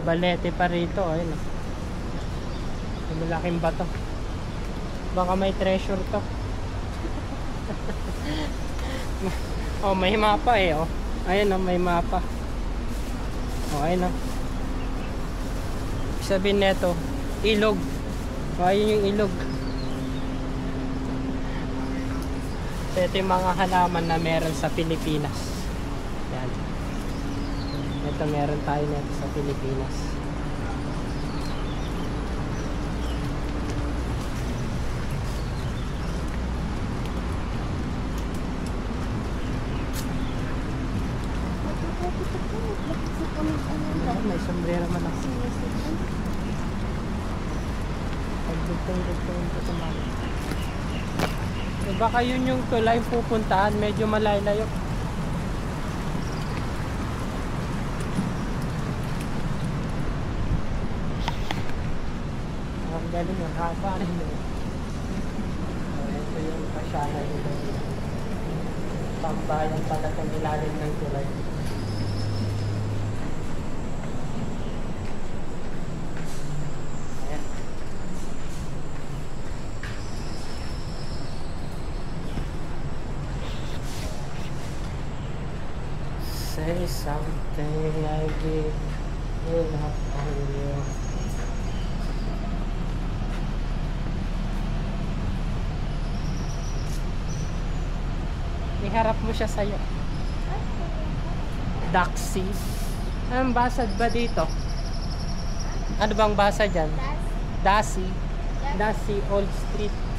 Balete pa rito, ayun. Malaking bato. Baka may treasure to. Oh, may mapa eh, oh. Ayun, oh, may mapa. Oh, ayun, oh. Sabihin nito, ilog. Oh, ayun yung ilog. So, ito yung mga halaman na meron sa Pilipinas. Yan. Ito meron tayo nito sa Pilipinas. May sombrero man ako. Pagdugtong-dugtong ito sa mga. So, baka yun yung tulay pupuntahan. Medyo malayo. Ang galing yung haba rin yun. Ito yung pasyala nito. Tambayan pala sa ilalim ng tulay. Say something I give enough on you. Iharap mo siya sa'yo. Daxi. Anong basad ba dito? Ano bang basa dyan? Dasi. Dasi Old Street.